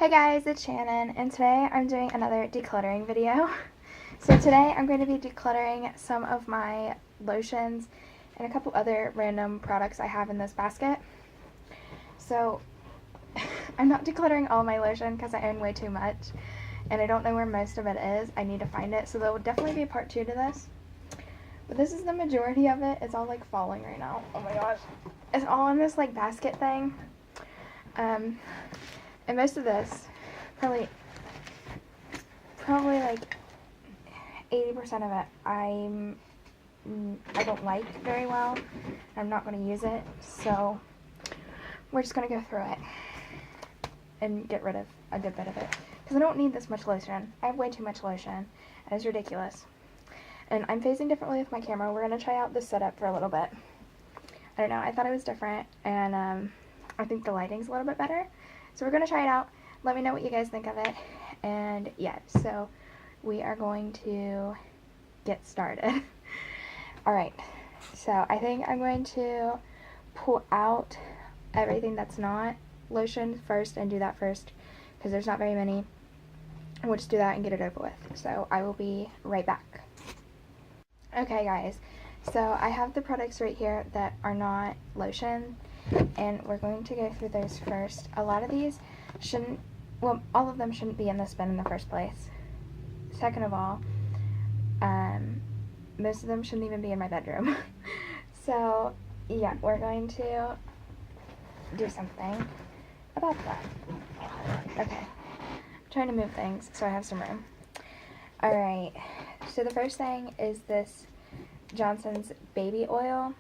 Hey guys, it's Shannon, and today I'm doing another decluttering video. So today I'm going to be decluttering some of my lotions and a couple other random products I have in this basket. So I'm not decluttering all my lotion because I own way too much, and I don't know where most of it is. I need to find it, so there will definitely be a part 2 to this. But this is the majority of it. It's all like falling right now. Oh my gosh. It's all in this like basket thing. And most of this, probably like 80% of it, I don't like very well. I'm not going to use it, so we're just going to go through it and get rid of a good bit of it. Because I don't need this much lotion. I have way too much lotion, and it's ridiculous. And I'm facing differently with my camera. We're going to try out this setup for a little bit. I don't know, I thought it was different, and I think the lighting's a little bit better. So we're going to try it out. Let me know what you guys think of it. And yeah, so we are going to get started. Alright, so I think I'm going to pull out everything that's not lotion first and do that first, because there's not very many. And we'll just do that and get it over with. So I will be right back. Okay guys, so I have the products right here that are not lotion, and we're going to go through those first. A lot of these shouldn't, well, all of them shouldn't be in this bin in the first place. Second of all, most of them shouldn't even be in my bedroom. So yeah, we're going to do something about that. Okay, I'm trying to move things so I have some room. Alright, so the first thing is this Johnson's baby oil,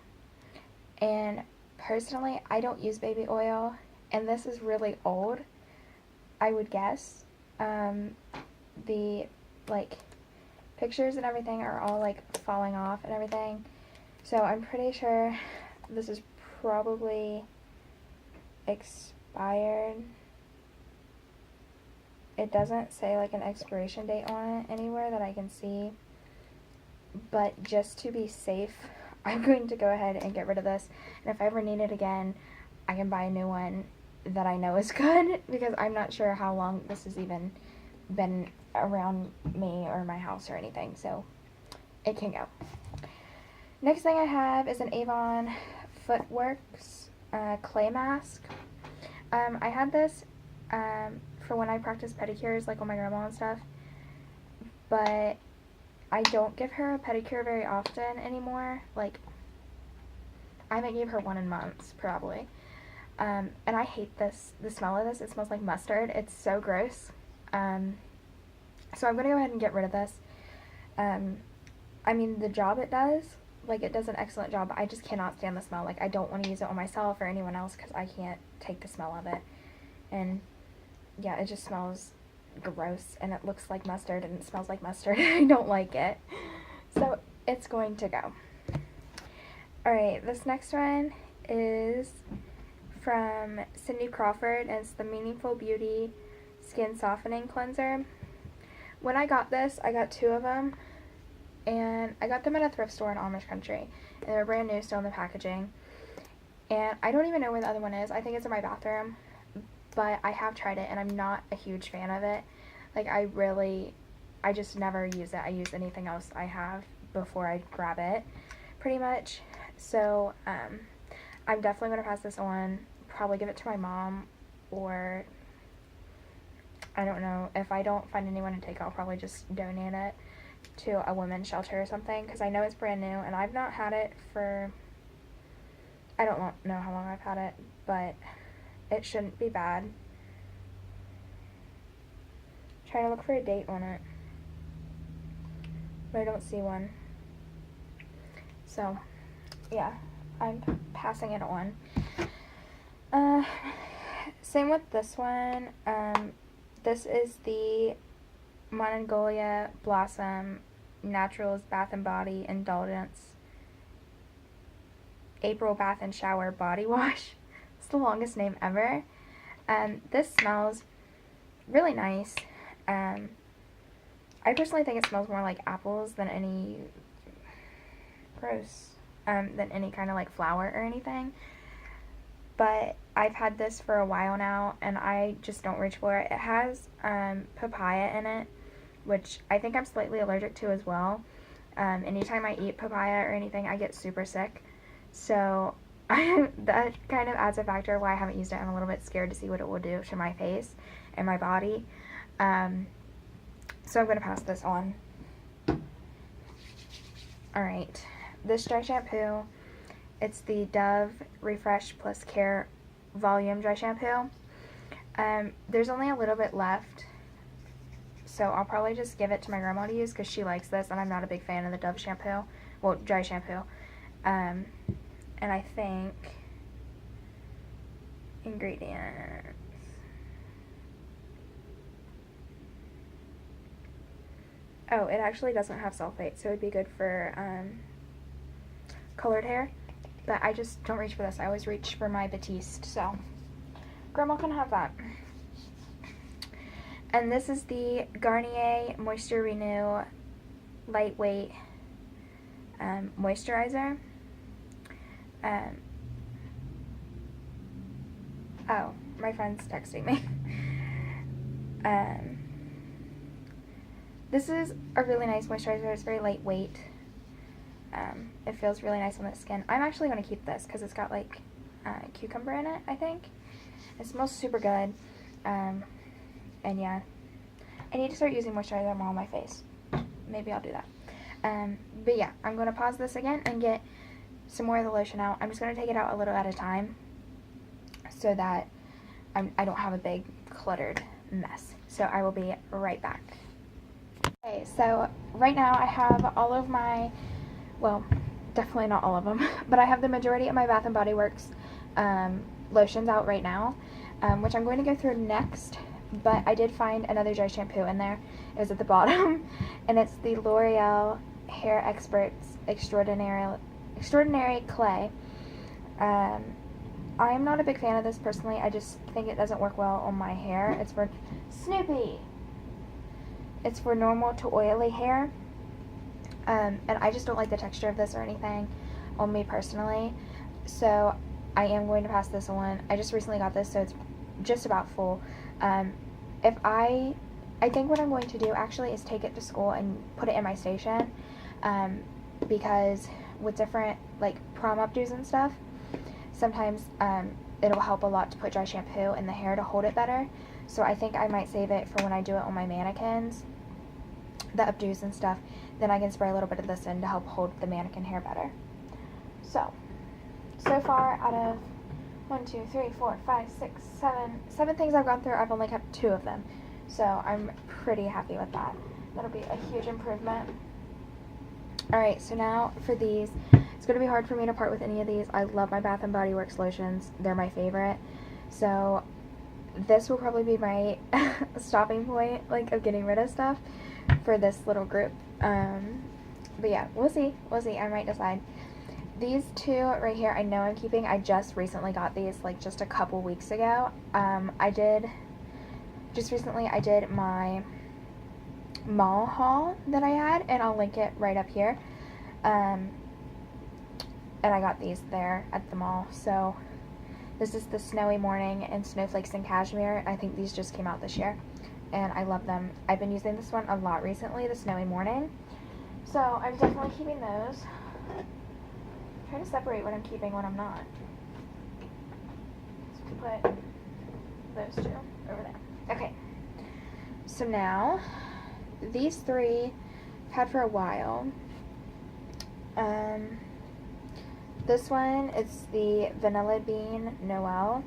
and personally I don't use baby oil, and this is really old, I would guess. The like pictures and everything are all like falling off and everything, so I'm pretty sure this is probably expired. It doesn't say like an expiration date on it anywhere that I can see, but just to be safe, I'm going to go ahead and get rid of this, and if I ever need it again, I can buy a new one that I know is good, because I'm not sure how long this has even been around me or my house or anything, so it can go. Next thing I have is an Avon Footworks clay mask. I had this for when I practice pedicures, like on my grandma and stuff, but I don't give her a pedicure very often anymore. Like, I haven't gave her one in months, probably. And I hate the smell of this. It smells like mustard. It's so gross. So I'm going to go ahead and get rid of this. I mean, the job it does, like, it does an excellent job, but I just cannot stand the smell. Like, I don't want to use it on myself or anyone else because I can't take the smell of it. And yeah, it just smells gross, and it looks like mustard, and it smells like mustard. I don't like it. So it's going to go. Alright, this next one is from Cindy Crawford, and it's the Meaningful Beauty Skin Softening Cleanser. When I got this, I got 2 of them, and I got them at a thrift store in Amish country, and they were brand new, still in the packaging, and I don't even know where the other one is. I think it's in my bathroom, but I have tried it, and I'm not a huge fan of it. Like, I just never use it. I use anything else I have before I grab it, pretty much. So, I'm definitely going to pass this on, probably give it to my mom, or, I don't know, if I don't find anyone to take it, I'll probably just donate it to a women's shelter or something, because I know it's brand new, and I've not had it for, I don't know how long I've had it, but it shouldn't be bad. I'm trying to look for a date on it, but I don't see one. So, yeah, I'm passing it on. Same with this one. This is the Monongolia Blossom Naturals Bath and Body Indulgence April Bath and Shower Body Wash. It's the longest name ever. This smells really nice. I personally think it smells more like apples than any than any kind of like flower or anything. But I've had this for a while now, and I just don't reach for it. It has papaya in it, which I think I'm slightly allergic to as well. Anytime I eat papaya or anything, I get super sick. So that kind of adds a factor why I haven't used it. I'm a little bit scared to see what it will do to my face and my body. So I'm going to pass this on. Alright, this dry shampoo, it's the Dove Refresh Plus Care Volume Dry Shampoo. There's only a little bit left, so I'll probably just give it to my grandma to use because she likes this, and I'm not a big fan of the Dove shampoo, well, dry shampoo. And I think ingredients. Oh, it actually doesn't have sulfate, so it would be good for colored hair. But I just don't reach for this. I always reach for my Batiste, so grandma can have that. And this is the Garnier Moisture Renew Lightweight Moisturizer. Oh, my friend's texting me. This is a really nice moisturizer. It's very lightweight. It feels really nice on the skin. I'm actually going to keep this because it's got like cucumber in it, I think. It smells super good. And yeah, I need to start using moisturizer more on my face. Maybe I'll do that. But yeah, I'm going to pause this again and get some more of the lotion out. I'm just going to take it out a little at a time so that I don't have a big cluttered mess. So I will be right back. Okay, so right now I have all of my, well, definitely not all of them, but I have the majority of my Bath & Body Works lotions out right now, which I'm going to go through next, but I did find another dry shampoo in there. It was at the bottom, and it's the L'Oreal Hair Experts Extraordinary Clay. I'm not a big fan of this personally. I just think it doesn't work well on my hair. It's for Snoopy. It's for normal to oily hair, and I just don't like the texture of this or anything on me personally, so I am going to pass this on. I just recently got this, so it's just about full. If I think what I'm going to do actually is take it to school and put it in my station, because with different like prom updos and stuff, sometimes it'll help a lot to put dry shampoo in the hair to hold it better. So I think I might save it for when I do it on my mannequins, the updos and stuff. Then I can spray a little bit of this in to help hold the mannequin hair better. So far out of 1, 2, 3, 4, 5, 6, 7 things I've gone through, I've only kept 2 of them. So I'm pretty happy with that. That'll be a huge improvement. Alright, so now for these, it's going to be hard for me to part with any of these. I love my Bath & Body Works lotions. They're my favorite. So this will probably be my stopping point, like, of getting rid of stuff for this little group. But yeah, we'll see. I might decide. These 2 right here, I know I'm keeping. I just recently got these, like, just a couple weeks ago. Just recently I did my mall haul that I had, and I'll link it right up here. And I got these there at the mall. So this is the Snowy Morning and Snowflakes and Cashmere. I think these just came out this year, and I love them. I've been using this one a lot recently, the Snowy Morning. So I'm definitely keeping those. I'm trying to separate what I'm keeping, what I'm not. So put those 2 over there. Okay. So now, these 3 I've had for a while. This one is the Vanilla Bean Noel.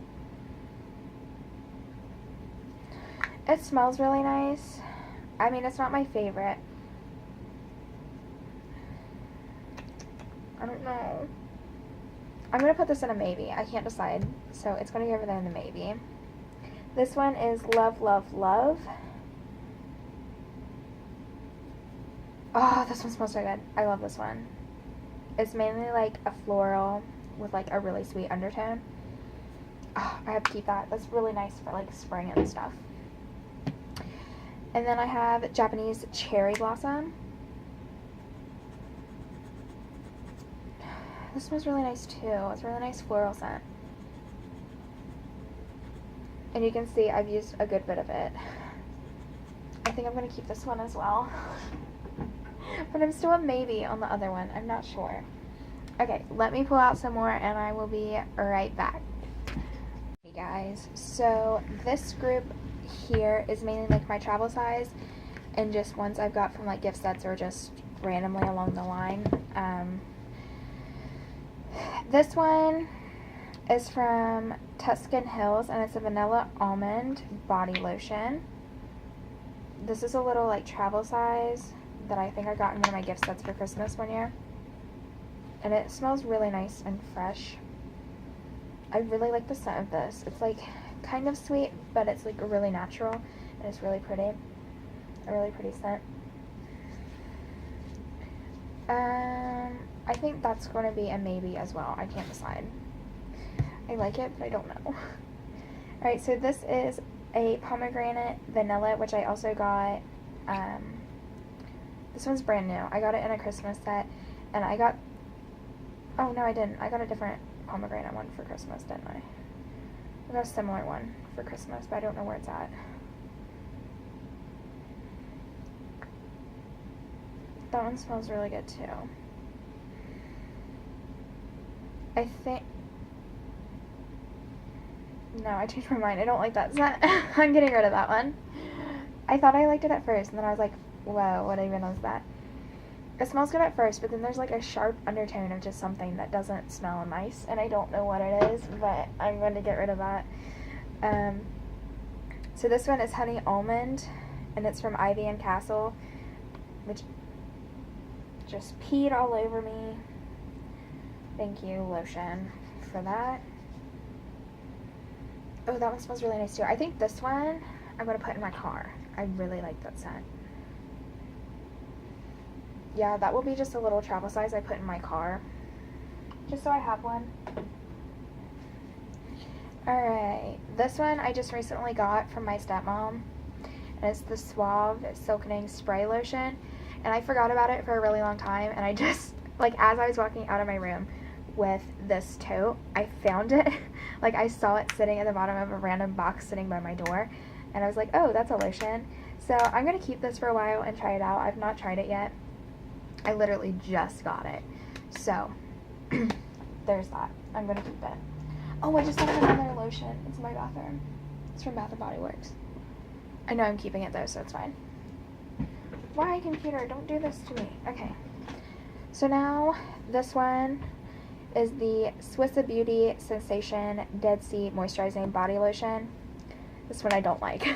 It smells really nice. I mean, it's not my favorite. I don't know. I'm going to put this in a maybe. I can't decide. So it's going to go over there in the maybe. This one is Love, Love, Love. Oh, this one smells so good. I love this one. It's mainly like a floral with like a really sweet undertone. Oh, I have to keep that. That's really nice for like spring and stuff. And then I have Japanese Cherry Blossom. This smells really nice too. It's a really nice floral scent. And you can see I've used a good bit of it. I think I'm going to keep this one as well. But I'm still a maybe on the other one. I'm not sure. Okay, let me pull out some more and I will be right back. Hey guys, so this group here is mainly like my travel size and just ones I've got from like gift sets or just randomly along the line. This one is from Tuscan Hills and it's a vanilla almond body lotion. This is a little like travel size that I think I got in one of my gift sets for Christmas one year. And it smells really nice and fresh. I really like the scent of this. It's like kind of sweet, but it's like really natural and it's really pretty. A really pretty scent. I think that's going to be a maybe as well. I can't decide. I like it, but I don't know. Alright, so this is a pomegranate vanilla, which I also got. This one's brand new. I got it in a Christmas set, and I got. Oh no, I didn't. I got a different pomegranate one for Christmas, didn't I? I got a similar one for Christmas, but I don't know where it's at. That one smells really good too. I think. No, I changed my mind. I don't like that scent. I'm getting rid of that one. I thought I liked it at first, and then I was like, whoa, what even is that? It smells good at first, but then there's like a sharp undertone of just something that doesn't smell nice, and I don't know what it is, but I'm going to get rid of that. So this one is Honey Almond, and it's from Ivy and Castle, which just peed all over me. Thank you, Lotion, for that. Oh, that one smells really nice too. I think this one I'm going to put in my car. I really like that scent. Yeah, that will be just a little travel size I put in my car. Just so I have one. Alright, this one I just recently got from my stepmom. And it's the Suave Silkening Spray Lotion. And I forgot about it for a really long time. And I just, like, as I was walking out of my room with this tote, I found it. Like, I saw it sitting at the bottom of a random box sitting by my door. And I was like, oh, that's a lotion. So I'm going to keep this for a while and try it out. I've not tried it yet. I literally just got it. So, there's that. I'm going to keep it. Oh, I just thought of another lotion. It's in my bathroom. It's from Bath & Body Works. I know I'm keeping it though, so it's fine. Why, computer? Don't do this to me. Okay. So now, this one is the Swissa Beauty Sensation Dead Sea Moisturizing Body Lotion. This one I don't like.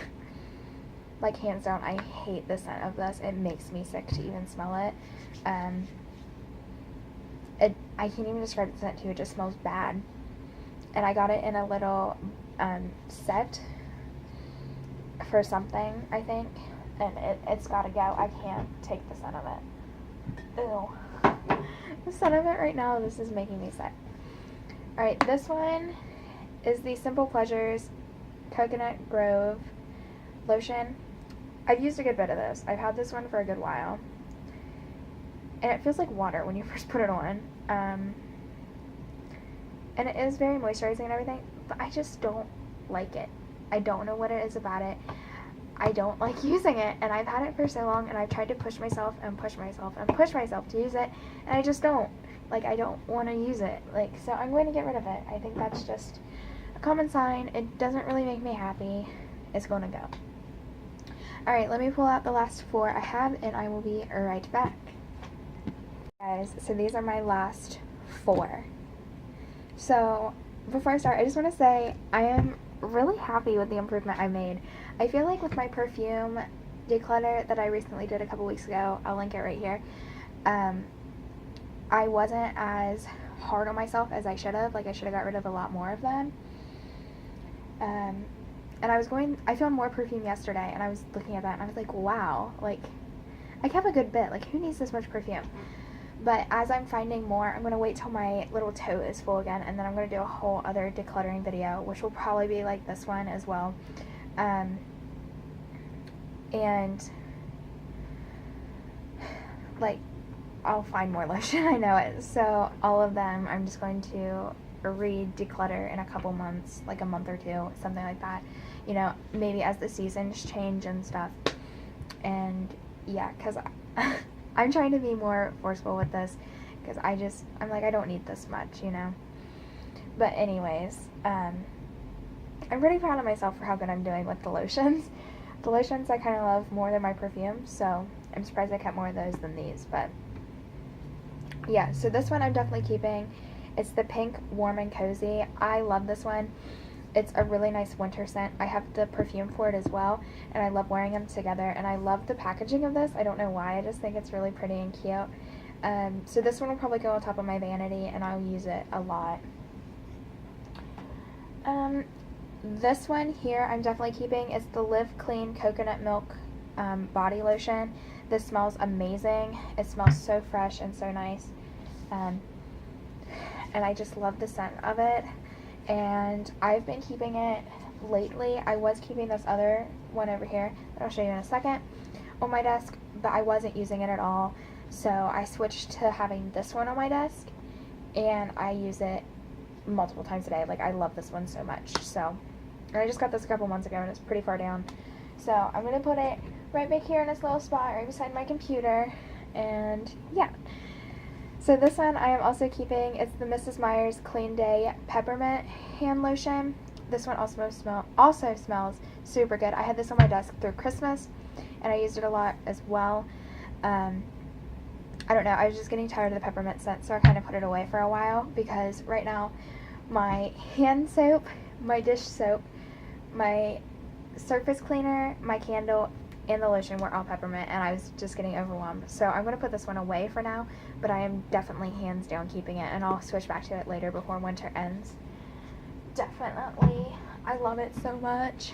Like, hands down, I hate the scent of this. It makes me sick to even smell it. I can't even describe the scent to you. It just smells bad. And I got it in a little set for something, I think. And it's gotta go. I can't take the scent of it. Ew. The scent of it right now, this is making me sick. Alright, this one is the Simple Pleasures Coconut Grove Lotion. I've used a good bit of this. I've had this one for a good while. And it feels like water when you first put it on. And it is very moisturizing and everything, but I just don't like it. I don't know what it is about it. I don't like using it, and I've had it for so long, and I've tried to push myself and push myself and push myself to use it, and I just don't. Like, I don't want to use it. Like, so I'm going to get rid of it. I think that's just a common sign. It doesn't really make me happy. It's going to go. Alright, let me pull out the last 4 I have, and I will be right back. Guys, so these are my last 4. So, before I start, I just want to say I am really happy with the improvement I made. I feel like with my perfume declutter that I recently did a couple weeks ago, I'll link it right here, I wasn't as hard on myself as I should have. Like, I should have got rid of a lot more of them. And I found more perfume yesterday, and I was looking at that, and I was like, wow, like, I kept a good bit. Like, who needs this much perfume? But as I'm finding more, I'm going to wait till my little tote is full again, and then I'm going to do a whole other decluttering video, which will probably be like this one as well. And, like, I'll find more lotion, I know it. So all of them I'm just going to declutter in a couple months, like a month or two, something like that. You know, maybe as the seasons change and stuff. And yeah, because I'm trying to be more forceful with this, because I'm like, I don't need this much, you know. But anyways, I'm pretty proud of myself for how good I'm doing with the lotions. The lotions I kind of love more than my perfumes, so I'm surprised I kept more of those than these. But yeah, so this one I'm definitely keeping. It's the Pink Warm and Cozy. I love this one. It's a really nice winter scent. I have the perfume for it as well, and I love wearing them together, and I love the packaging of this. I don't know why, I just think it's really pretty and cute. So this one will probably go on top of my vanity, and I'll use it a lot. This one here I'm definitely keeping. It's the Live Clean Coconut Milk Body Lotion. This smells amazing. It smells so fresh and so nice. And I just love the scent of it. And I've been keeping it lately. I was keeping this other one over here that I'll show you in a second on my desk, but I wasn't using it at all. So I switched to having this one on my desk, and I use it multiple times a day. Like, I love this one so much. So, and I just got this a couple months ago, and it's pretty far down. So I'm going to put it right back here in this little spot right beside my computer. And yeah. So this one I am also keeping. It's the Mrs. Meyer's Clean Day Peppermint Hand Lotion. This one also smells super good. I had this on my desk through Christmas, and I used it a lot as well. I don't know, I was just getting tired of the peppermint scent, so I kind of put it away for a while, because right now my hand soap, my dish soap, my surface cleaner, my candle, and the lotion were all peppermint, and I was just getting overwhelmed. So I'm going to put this one away for now, but I am definitely hands down keeping it, and I'll switch back to it later before winter ends. Definitely. I love it so much.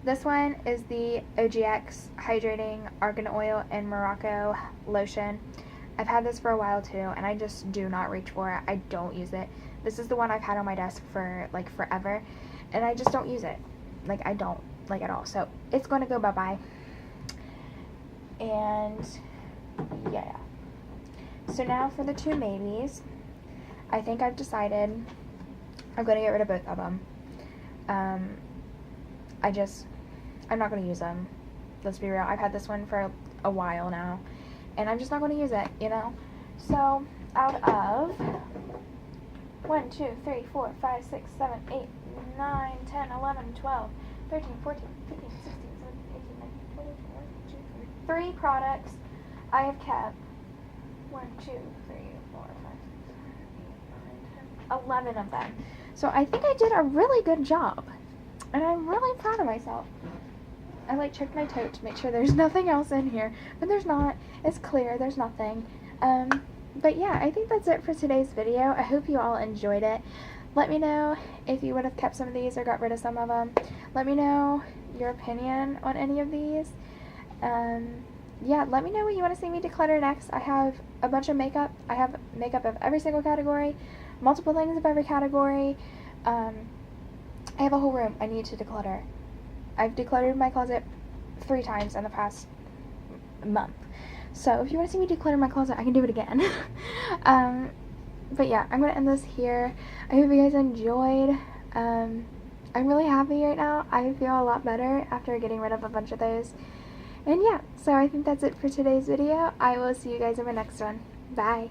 This one is the OGX Hydrating Argan Oil and Morocco Lotion. I've had this for a while too, and I just do not reach for it. I don't use it. This is the one I've had on my desk for like forever, and I just don't use it. Like, I don't like it at all. So it's going to go bye-bye. And yeah. So now for the two maybes. I think I've decided I'm going to get rid of both of them. I'm not going to use them. Let's be real. I've had this one for a while now, and I'm just not going to use it, you know? So, out of 1, 2, 3, 4, 5, 6, 7, 8, 9, 10, 11, 12, 13, 14, 15, 16, 17, 18, 19, 20, 21, 22, 23 products I have kept. 1, 2, 3, 4, 5, 6, 7, 8, 9, 10, 11 of them. So I think I did a really good job, and I'm really proud of myself. I like checked my tote to make sure there's nothing else in here, but there's not. It's clear, there's nothing. But yeah, I think that's it for today's video. I hope you all enjoyed it. Let me know if you would have kept some of these or got rid of some of them. Let me know your opinion on any of these. Yeah, let me know what you want to see me declutter next. I have a bunch of makeup. I have makeup of every single category, multiple things of every category. I have a whole room I need to declutter. I've decluttered my closet 3 times in the past month. So if you want to see me declutter my closet, I can do it again. But yeah, I'm going to end this here. I hope you guys enjoyed. I'm really happy right now. I feel a lot better after getting rid of a bunch of those. And yeah, so I think that's it for today's video. I will see you guys in my next one. Bye.